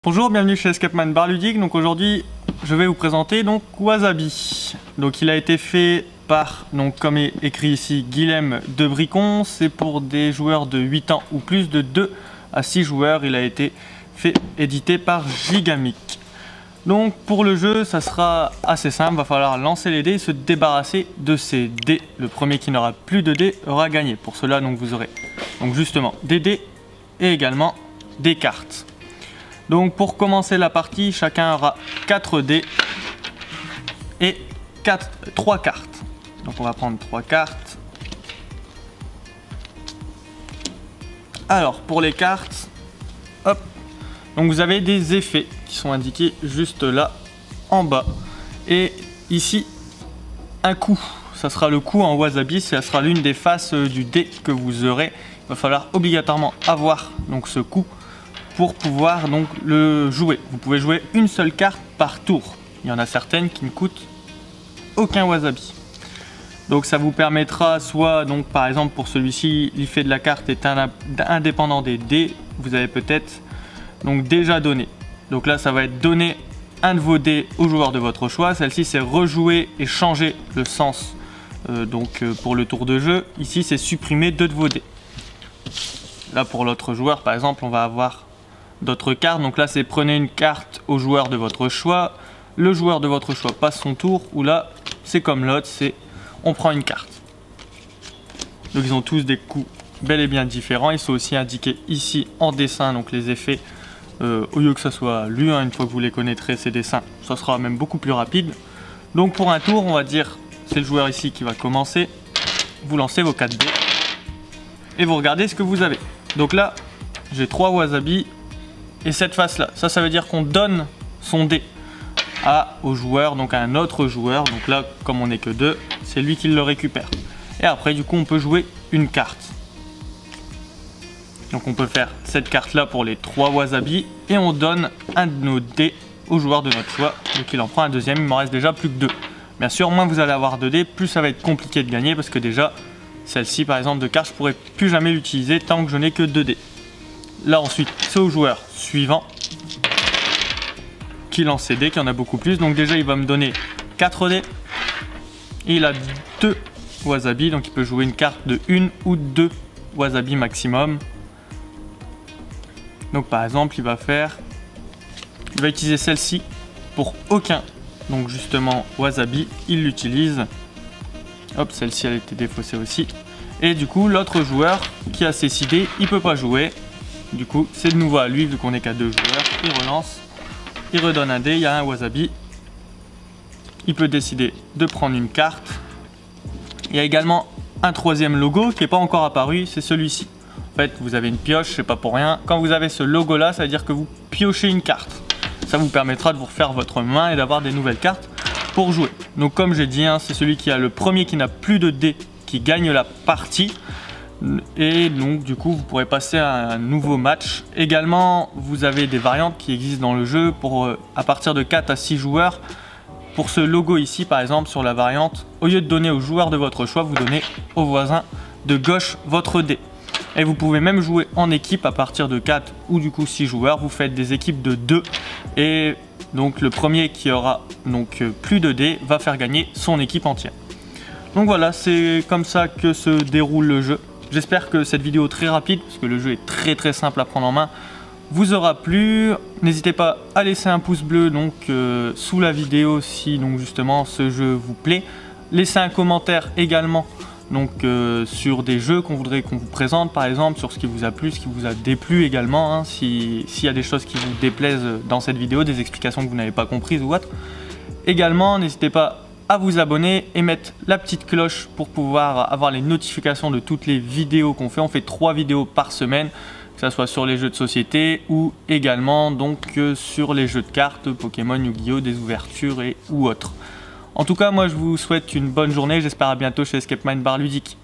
Bonjour, bienvenue chez Escape Mind Bar Ludique. Donc aujourd'hui, je vais vous présenter donc Wasabi. Donc il a été fait par, donc comme est écrit ici, Guilhem de Bricon. C'est pour des joueurs de 8 ans ou plus, de 2 à 6 joueurs. Il a été édité par Gigamic. Donc pour le jeu, ça sera assez simple. Va falloir lancer les dés et se débarrasser de ces dés. Le premier qui n'aura plus de dés aura gagné. Pour cela, donc vous aurez donc justement des dés et également des cartes. Donc pour commencer la partie, chacun aura 4 dés et 3 cartes. Donc on va prendre 3 cartes. Alors pour les cartes, hop, donc vous avez des effets qui sont indiqués juste là en bas. Et ici, un coup, ça sera le coup en Wasabi, ça sera l'une des faces du dé que vous aurez. Il va falloir obligatoirement avoir donc ce coup pour pouvoir donc le jouer. Vous pouvez jouer une seule carte par tour. Il y en a certaines qui ne coûtent aucun Wasabi. Donc ça vous permettra soit, donc par exemple pour celui-ci, l'effet de la carte est indépendant des dés. Vous avez peut-être donc déjà donné. Donc là ça va être donner un de vos dés au joueur de votre choix. Celle-ci c'est rejouer et changer le sens pour le tour de jeu. Ici c'est supprimer 2 de vos dés. Là pour l'autre joueur par exemple on va avoir d'autres cartes. Donc là c'est prenez une carte au joueur de votre choix. Le joueur de votre choix passe son tour. Ou là c'est comme l'autre, c'est on prend une carte. Donc ils ont tous des coups bel et bien différents. Ils sont aussi indiqués ici en dessin, donc les effets. Au lieu que ça soit lu, une fois que vous les connaîtrez ces dessins, ça sera même beaucoup plus rapide. Donc pour un tour, on va dire, c'est le joueur ici qui va commencer. Vous lancez vos 4 dés et vous regardez ce que vous avez. Donc là, j'ai 3 Wasabi et cette face là. Ça veut dire qu'on donne son dé au joueur, donc à un autre joueur. Donc là, comme on n'est que 2, c'est lui qui le récupère. Et après, du coup, on peut jouer une carte. Donc on peut faire cette carte là pour les 3 Wasabi et on donne un de nos dés au joueur de notre choix. Donc il en prend un deuxième, il m'en reste déjà plus que 2. Bien sûr, moins vous allez avoir de dés, plus ça va être compliqué de gagner parce que déjà, celle-ci par exemple de carte, je pourrais plus jamais l'utiliser tant que je n'ai que 2 dés. Là ensuite, c'est au joueur suivant qui lance ses dés, qui en a beaucoup plus. Donc déjà, il va me donner 4 dés. Et il a 2 Wasabi, donc il peut jouer une carte de 1 ou 2 Wasabi maximum. Donc par exemple, il va utiliser celle-ci pour aucun. Donc justement, Wasabi, il l'utilise. Hop, celle-ci, elle a été défaussée aussi. Et du coup, l'autre joueur qui a ses 6 dés, il peut pas jouer. Du coup, c'est de nouveau à lui, vu qu'on n'est qu'à 2 joueurs. Il relance, il redonne un dé, il y a un Wasabi. Il peut décider de prendre une carte. Il y a également un 3e logo qui n'est pas encore apparu, c'est celui-ci. En fait, vous avez une pioche, c'est pas pour rien. Quand vous avez ce logo-là, ça veut dire que vous piochez une carte. Ça vous permettra de vous refaire votre main et d'avoir des nouvelles cartes pour jouer. Donc comme j'ai dit, c'est celui qui a le premier qui n'a plus de dés qui gagne la partie. Et donc du coup vous pourrez passer à un nouveau match. Également vous avez des variantes qui existent dans le jeu pour à partir de 4 à 6 joueurs. Pour ce logo ici par exemple sur la variante, au lieu de donner au joueur de votre choix, vous donnez au voisin de gauche votre dé. Et vous pouvez même jouer en équipe à partir de 4 ou du coup 6 joueurs. Vous faites des équipes de 2 et donc le premier qui aura donc plus de dés va faire gagner son équipe entière. Donc voilà, c'est comme ça que se déroule le jeu. J'espère que cette vidéo très rapide, parce que le jeu est très simple à prendre en main, vous aura plu. N'hésitez pas à laisser un pouce bleu donc, sous la vidéo si donc, justement ce jeu vous plaît. Laissez un commentaire également donc, sur des jeux qu'on voudrait qu'on vous présente, par exemple sur ce qui vous a plu, ce qui vous a déplu également, s'il y a des choses qui vous déplaisent dans cette vidéo, des explications que vous n'avez pas comprises ou autre. Également, n'hésitez pas à vous abonner et mettre la petite cloche pour pouvoir avoir les notifications de toutes les vidéos qu'on fait. On fait 3 vidéos par semaine, que ce soit sur les jeux de société ou également donc sur les jeux de cartes, Pokémon, Yu-Gi-Oh, des ouvertures ou autres. En tout cas, moi je vous souhaite une bonne journée, j'espère à bientôt chez Escape Mind Bar Ludique.